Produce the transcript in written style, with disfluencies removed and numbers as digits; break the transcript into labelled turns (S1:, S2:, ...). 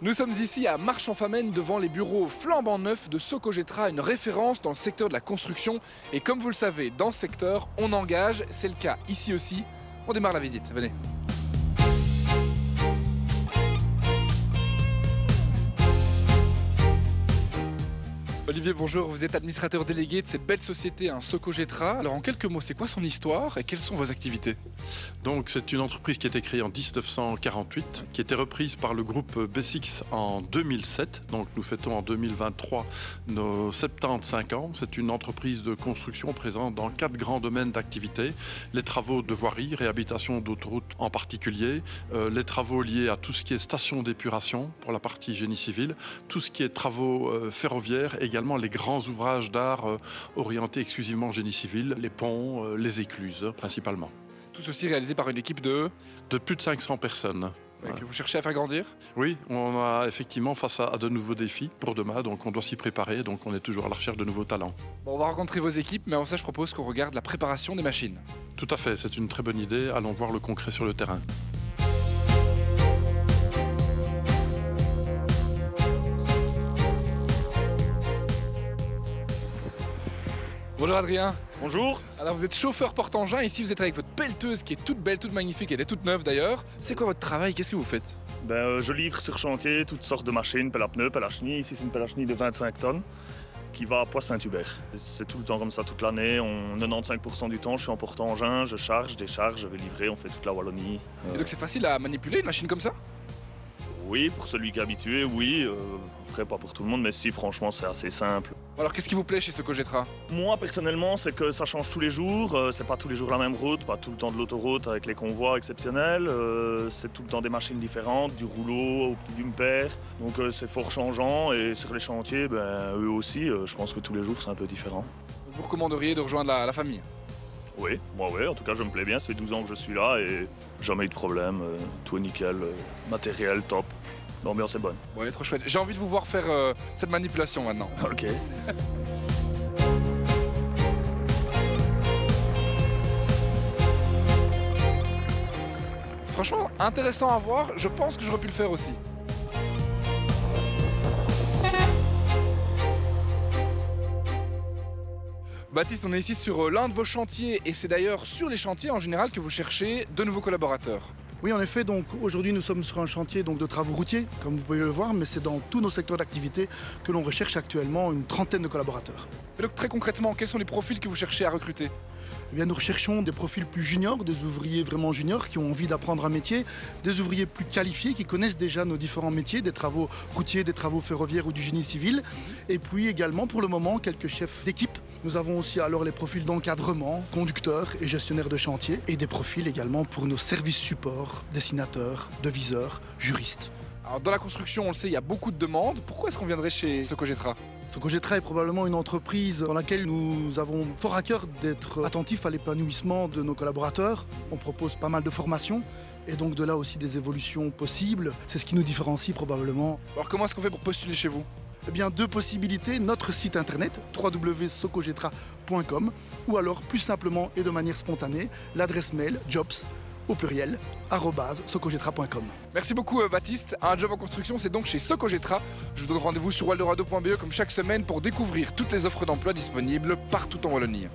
S1: Nous sommes ici à Marche-en-Famenne devant les bureaux flambant neufs de Socogetra, une référence dans le secteur de la construction. Et comme vous le savez, dans ce secteur, on engage, c'est le cas ici aussi. On démarre la visite, venez. Olivier, bonjour, vous êtes administrateur délégué de cette belle société, Socogetra. Alors en quelques mots, c'est quoi son histoire et quelles sont vos activités?
S2: Donc c'est une entreprise qui a été créée en 1948, qui a été reprise par le groupe B6 en 2007. Donc nous fêtons en 2023 nos 75 ans. C'est une entreprise de construction présente dans 4 grands domaines d'activité. Les travaux de voirie, réhabilitation d'autoroutes en particulier, les travaux liés à tout ce qui est station d'épuration pour la partie génie civil, tout ce qui est travaux ferroviaires, également les grands ouvrages d'art orientés exclusivement génie civil, les ponts, les écluses principalement.
S1: Tout ceci réalisé par une équipe de
S2: plus de 500 personnes.
S1: Que vous cherchez à faire grandir?
S2: Oui, on a effectivement face à de nouveaux défis pour demain, donc on doit s'y préparer, donc on est toujours à la recherche de nouveaux talents.
S1: Bon, on va rencontrer vos équipes, mais avant ça je propose qu'on regarde la préparation des machines.
S2: Tout à fait, c'est une très bonne idée, allons voir le concret sur le terrain.
S1: Bonjour Adrien.
S3: Bonjour.
S1: Alors vous êtes chauffeur porte-engin, ici vous êtes avec votre pelleteuse qui est toute belle, toute magnifique, elle est toute neuve d'ailleurs. C'est quoi votre travail? Qu'est-ce que vous faites?
S3: Je livre sur chantier toutes sortes de machines, pelle à pneus, pelle à chenille. Ici c'est une pelle à chenille de 25 tonnes qui va à Poix-Saint-Hubert. C'est tout le temps comme ça toute l'année. 95% du temps je suis en porte-engin, je charge, décharge, je vais livrer, on fait toute la Wallonie.
S1: Et donc c'est facile à manipuler une machine comme ça?
S3: Oui, pour celui qui est habitué, oui. Après pas pour tout le monde, mais si franchement c'est assez simple.
S1: Alors qu'est-ce qui vous plaît chez Socogetra?
S3: Moi personnellement c'est que ça change tous les jours, c'est pas tous les jours la même route, pas tout le temps de l'autoroute avec les convois exceptionnels, c'est tout le temps des machines différentes, du rouleau au petit bumper, donc c'est fort changeant et sur les chantiers, eux aussi, je pense que tous les jours c'est un peu différent.
S1: Vous recommanderiez de rejoindre la famille?
S3: Oui, moi oui, en tout cas je me plais bien, ça fait 12 ans que je suis là et jamais eu de problème, tout est nickel, matériel top, l'ambiance est bonne.
S1: Ouais, trop chouette. J'ai envie de vous voir faire cette manipulation maintenant.
S3: Ok.
S1: Franchement, intéressant à voir, je pense que j'aurais pu le faire aussi. Baptiste, on est ici sur l'un de vos chantiers et c'est d'ailleurs sur les chantiers en général que vous cherchez de nouveaux collaborateurs.
S4: Oui, en effet, donc aujourd'hui nous sommes sur un chantier de travaux routiers, comme vous pouvez le voir, mais c'est dans tous nos secteurs d'activité que l'on recherche actuellement une trentaine de collaborateurs.
S1: Et donc très concrètement, quels sont les profils que vous cherchez à recruter?
S4: Eh bien, nous recherchons des profils plus juniors, des ouvriers vraiment juniors qui ont envie d'apprendre un métier, des ouvriers plus qualifiés qui connaissent déjà nos différents métiers, des travaux routiers, des travaux ferroviaires ou du génie civil. Et puis également pour le moment quelques chefs d'équipe. Nous avons aussi alors les profils d'encadrement, conducteurs et gestionnaires de chantier et des profils également pour nos services supports, dessinateurs, deviseurs, juristes.
S1: Alors dans la construction, on le sait, il y a beaucoup de demandes. Pourquoi est-ce qu'on viendrait chez Socogetra?
S4: Socogetra est probablement une entreprise dans laquelle nous avons fort à cœur d'être attentifs à l'épanouissement de nos collaborateurs. On propose pas mal de formations et donc de là aussi des évolutions possibles. C'est ce qui nous différencie probablement.
S1: Alors comment est-ce qu'on fait pour postuler chez vous?
S4: Eh bien, 2 possibilités, notre site internet www.socogetra.com ou alors plus simplement et de manière spontanée, l'adresse mail jobs au pluriel @socogetra.com.
S1: Merci beaucoup Baptiste. Un job en construction, c'est donc chez Socogetra. Je vous donne rendez-vous sur waldorado.be comme chaque semaine pour découvrir toutes les offres d'emploi disponibles partout en Wallonie.